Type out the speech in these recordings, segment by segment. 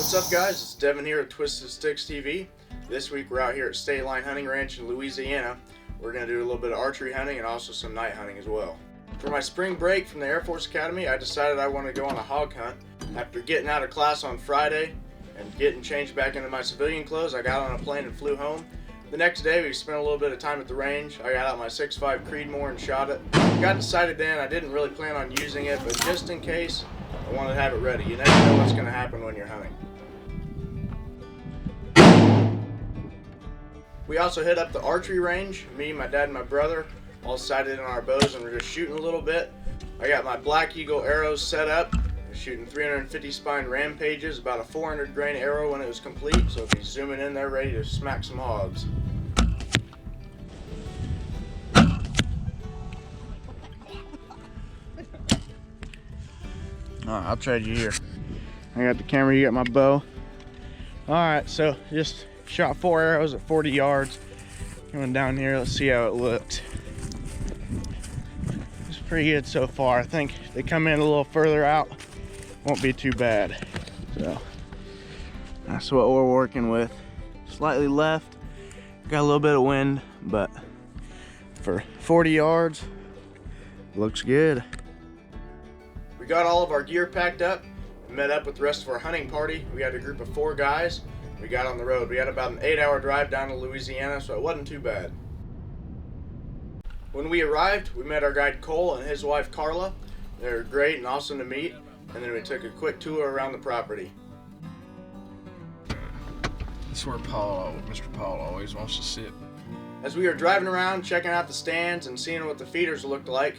What's up guys, it's Devin here at TSTV. This week we're out here at State Line Hunting Ranch in Louisiana. We're going to do a little bit of archery hunting and also some night hunting as well. For my spring break from the Air Force Academy, I decided I wanted to go on a hog hunt. After getting out of class on Friday and getting changed back into my civilian clothes, I got on a plane and flew home. The next day we spent a little bit of time at the range. I got out my 6.5 Creedmoor and shot it. Got decided then I didn't really plan on using it, but just in case, I wanted to have it ready. You never know what's going to happen when you're hunting. We also hit up the archery range. Me, my dad, and my brother all sighted in our bows and we're just shooting a little bit. I got my Black Eagle arrows set up. I'm shooting 350 spine rampages, about a 400 grain arrow when it was complete, so I'll be zooming in there ready to smack some hogs. Alright, I'll trade you here. I got the camera, you got my bow. Alright, so just shot 4 arrows at 40 yards. Going down here, let's see how it looks. It's pretty good so far. I think they come in a little further out, won't be too bad. So that's what we're working with. Slightly left, got a little bit of wind, but for 40 yards, looks good. We got all of our gear packed up, met up with the rest of our hunting party. We had a group of 4 guys. We got on the road. We had about an 8-hour drive down to Louisiana, so it wasn't too bad. When we arrived, we met our guide Cole and his wife Carla. They were great and awesome to meet, and then we took a quick tour around the property. That's where Mr. Paul always wants to sit. As we were driving around, checking out the stands and seeing what the feeders looked like,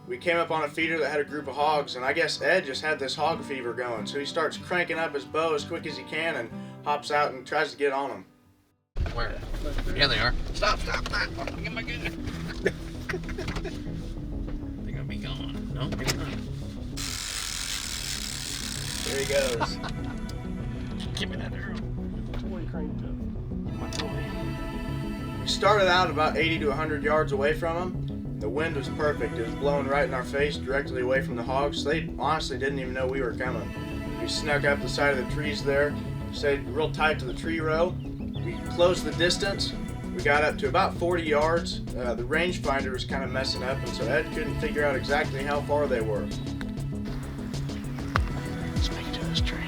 we came up on a feeder that had a group of hogs, and I guess Ed just had this hog fever going, so he starts cranking up his bow as quick as he can and hops out and tries to get on them. Where? Yeah, they are. Stop. Get my gun. They're gonna be gone. No, they're not. There he goes. Give me that arrow. We started out about 80 to 100 yards away from them. The wind was perfect. It was blowing right in our face, directly away from the hogs. They honestly didn't even know we were coming. We snuck up the side of the trees there, stayed real tight to the tree row. We closed the distance. We got up to about 40 yards. The rangefinder was kind of messing up, and so Ed couldn't figure out exactly how far they were. Speak to this tree.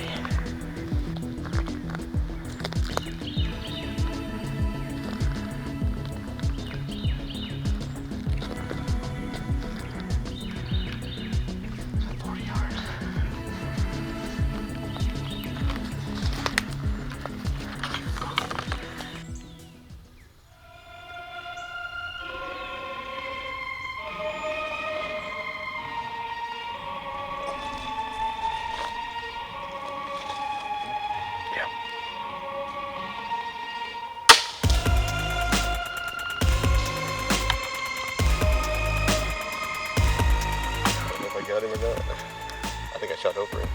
Got him or not. I think I shot over him.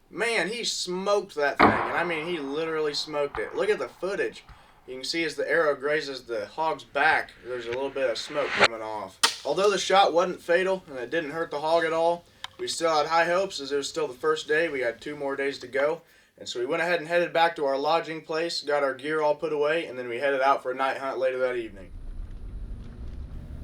Man, he smoked that thing, and I mean he literally smoked it. Look at the footage. You can see as the arrow grazes the hog's back, there's a little bit of smoke coming off. Although the shot wasn't fatal and it didn't hurt the hog at all, we still had high hopes as it was still the first day. We had 2 more days to go, and so we went ahead and headed back to our lodging place, got our gear all put away, and then we headed out for a night hunt later that evening.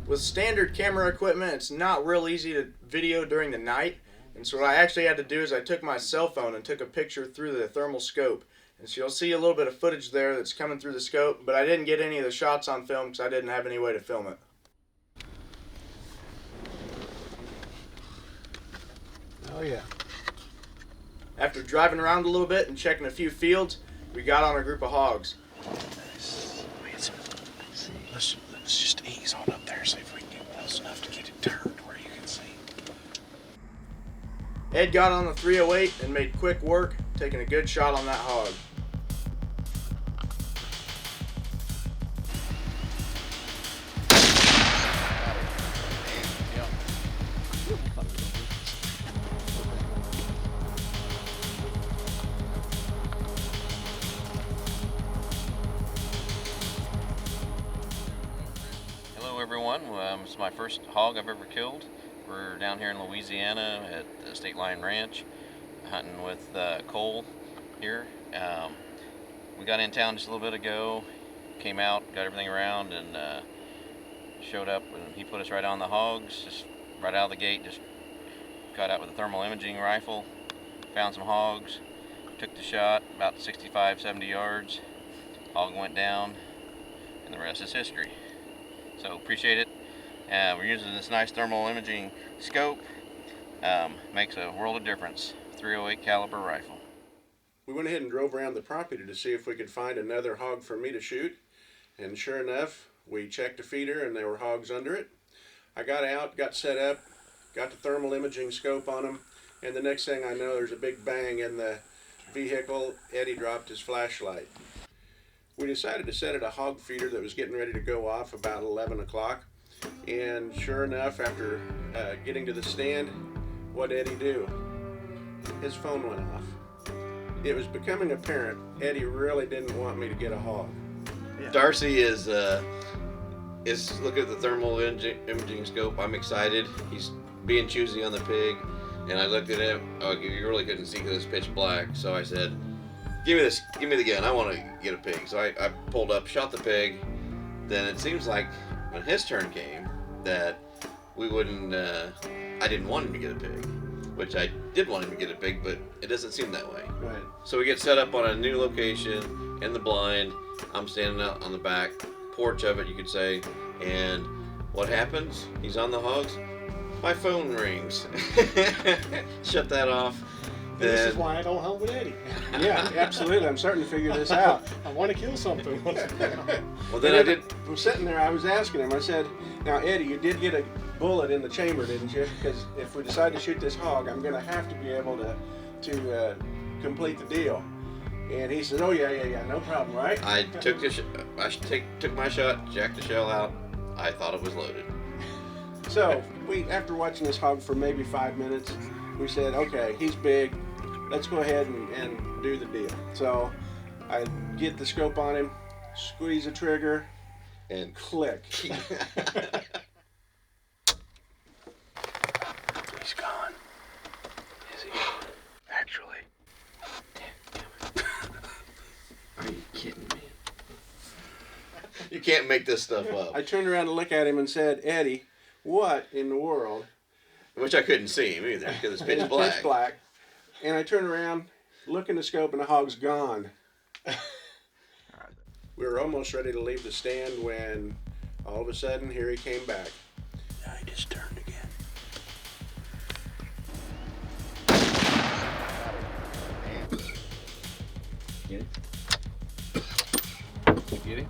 With standard camera equipment, it's not real easy to video during the night, and so what I actually had to do is I took my cell phone and took a picture through the thermal scope, and so you'll see a little bit of footage there that's coming through the scope, but I didn't get any of the shots on film because I didn't have any way to film it. Oh yeah. After driving around a little bit and checking a few fields, we got on a group of hogs. Let's just ease on up there, see if we can get close enough to get it turned where you can see. Ed got on the 308 and made quick work, taking a good shot on that hog. Hello everyone, it's my first hog I've ever killed. We're down here in Louisiana at the State Line Ranch hunting with Cole here. We got in town just a little bit ago, came out, got everything around, and showed up, and he put us right on the hogs, just right out of the gate. Just got out with a thermal imaging rifle, found some hogs, took the shot about 65, 70 yards. Hog went down, and the rest is history. So appreciate it. We're using this nice thermal imaging scope. Makes a world of difference. 308 caliber rifle. We went ahead and drove around the property to see if we could find another hog for me to shoot. And sure enough, we checked the feeder and there were hogs under it. I got out, got set up, got the thermal imaging scope on them, and the next thing I know, there's a big bang in the vehicle. Eddie dropped his flashlight. We decided to set at a hog feeder that was getting ready to go off about 11 o'clock. And sure enough, after getting to the stand, what did Eddie do? His phone went off. It was becoming apparent Eddie really didn't want me to get a hog. Yeah. Darcy is looking at the thermal imaging scope. I'm excited. He's being choosy on the pig, and I looked at him. Oh, you really couldn't see because it's pitch black. So I said, "Give me this. Give me the gun. I want to get a pig." So I pulled up, shot the pig. Then it seems like when his turn came, that we wouldn't. I didn't want him to get a pig, which I did want him to get a pig, but it doesn't seem that way. Right. So we get set up on a new location in the blind. I'm standing out on the back porch of it, you could say. And what happens? He's on the hogs. My phone rings. Shut that off. This is why I don't hunt with Eddie. Yeah, absolutely. I'm starting to figure this out. I want to kill something once in a while. Well, then I did. I'm sitting there, I was asking him, I said, "Now Eddie, you did get a bullet in the chamber, didn't you? Because if we decide to shoot this hog, I'm going to have to be able to complete the deal." And he said, "Oh yeah, no problem, right?" I took took my shot, jacked the shell out. I thought it was loaded. So after watching this hog for maybe 5 minutes, we said, "Okay, he's big. Let's go ahead and do the deal." So I get the scope on him, squeeze the trigger, And click. He's gone. Is he? Actually. Are you kidding me? You can't make this stuff up. I turned around to look at him and said, "Eddie, what in the world?" Which I couldn't see him either because it's pitch black. Pitch black. And I turned around, look in the scope, and the hog's gone. We were almost ready to leave the stand when all of a sudden, here he came back. Yeah, he just turned again. Get it? You get it?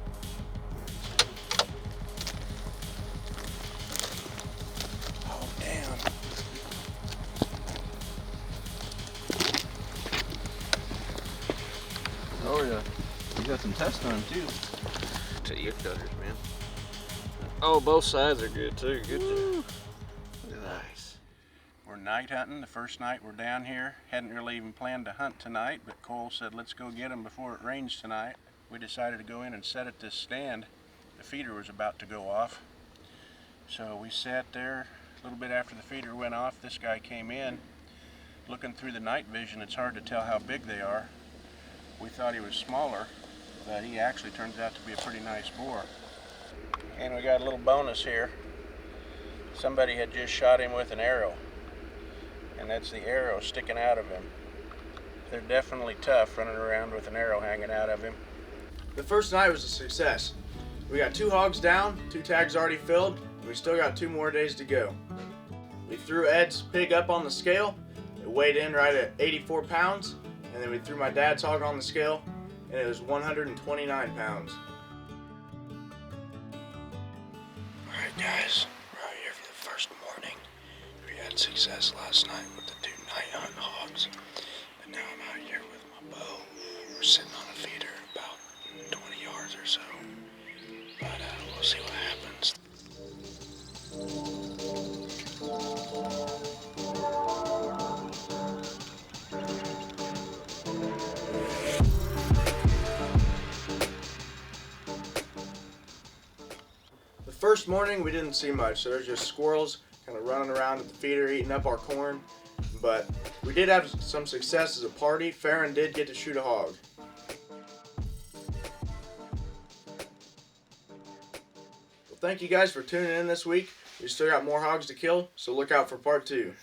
Oh, damn. Oh yeah. You got some tests on him too. To ear cutters, man. Oh, both sides are good too. Good job. Nice. We're night hunting. The first night we're down here. Hadn't really even planned to hunt tonight, but Cole said, "Let's go get him before it rains tonight." We decided to go in and set at this stand. The feeder was about to go off. So we sat there. A little bit after the feeder went off, this guy came in. Looking through the night vision, it's hard to tell how big they are. We thought he was smaller, but he actually turns out to be a pretty nice boar. And we got a little bonus here. Somebody had just shot him with an arrow, and that's the arrow sticking out of him. They're definitely tough running around with an arrow hanging out of him. The first night was a success. We got 2 hogs down, 2 tags already filled, and we still got 2 more days to go. We threw Ed's pig up on the scale. It weighed in right at 84 pounds, and then we threw my dad's hog on the scale, and it was 129 pounds. Alright guys, we're out here for the first morning. We had success last night with the 2 night hunt hogs. But now I'm out here with my bow. We're sitting on a feeder about 20 yards or so. But we'll see what happens. The first morning we didn't see much, so there's just squirrels kind of running around at the feeder eating up our corn. But We did have some success as a party. Farron did get to shoot a hog. Well, thank you guys for tuning in this week. We still got more hogs to kill, so look out for part 2.